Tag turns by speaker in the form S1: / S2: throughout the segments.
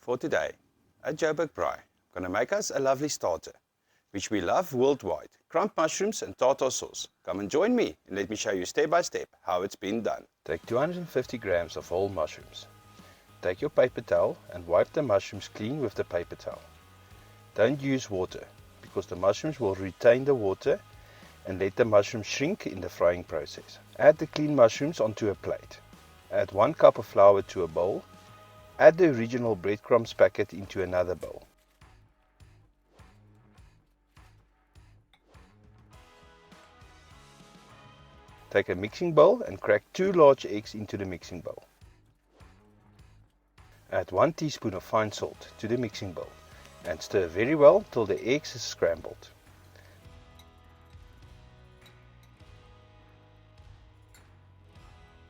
S1: For today, at joburgbraai, I'm going to make us a lovely starter, which we love worldwide, crumbed mushrooms and tartar sauce. Come and join me and let me show you step by step how it's been done. Take 250 grams of whole mushrooms. Take your paper towel and wipe the mushrooms clean with the paper towel. Don't use water, because the mushrooms will retain the water and let the mushrooms shrink in the frying process. Add the clean mushrooms onto a plate. Add 1 cup of flour to a bowl. Add the original breadcrumbs packet into another bowl. Take a mixing bowl and crack 2 large eggs into the mixing bowl. Add 1 teaspoon of fine salt to the mixing bowl and stir very well till the eggs is scrambled.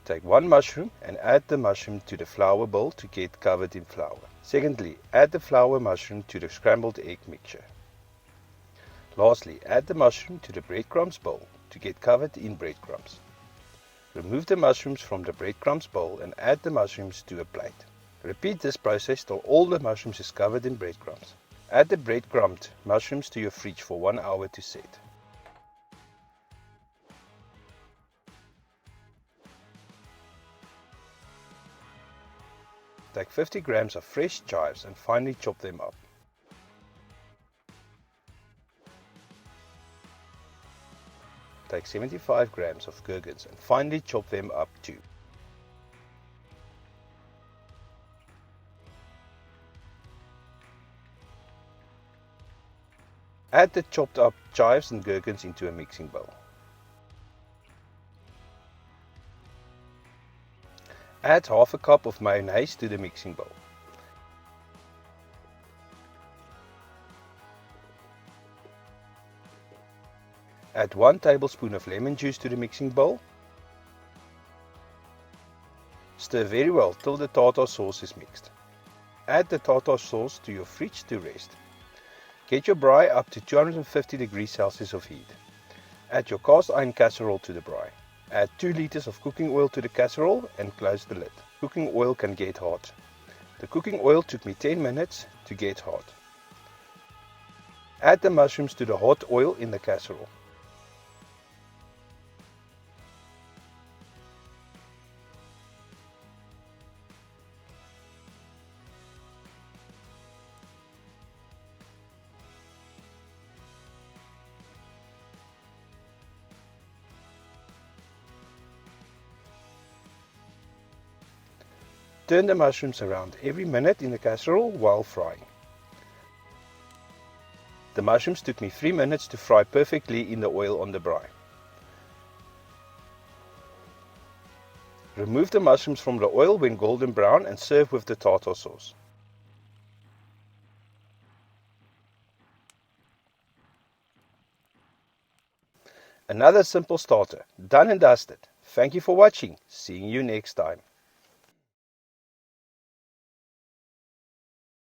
S1: Take 1 mushroom and add the mushroom to the flour bowl to get covered in flour. Secondly, add the flour mushroom to the scrambled egg mixture. Lastly, add the mushroom to the breadcrumbs bowl to get covered in breadcrumbs. Remove the mushrooms from the breadcrumbs bowl and add the mushrooms to a plate. Repeat this process till all the mushrooms is covered in breadcrumbs. Add the breadcrumbed mushrooms to your fridge for 1 hour to set. Take 50 grams of fresh chives and finely chop them up. Take 75 grams of gherkins and finely chop them up too. Add the chopped up chives and gherkins into a mixing bowl. Add half a cup of mayonnaise to the mixing bowl. Add 1 tablespoon of lemon juice to the mixing bowl. Stir very well till the tartar sauce is mixed. Add the tartar sauce to your fridge to rest. Get your braai up to 250 degrees Celsius of heat. Add your cast iron casserole to the braai. Add 2 liters of cooking oil to the casserole and close the lid. Cooking oil can get hot. The cooking oil took me 10 minutes to get hot. Add the mushrooms to the hot oil in the casserole. Turn the mushrooms around every minute in the casserole while frying. The mushrooms took me 3 minutes to fry perfectly in the oil on the braai. Remove the mushrooms from the oil when golden brown and serve with the tartar sauce. Another simple starter, done and dusted. Thank you for watching. Seeing you next time.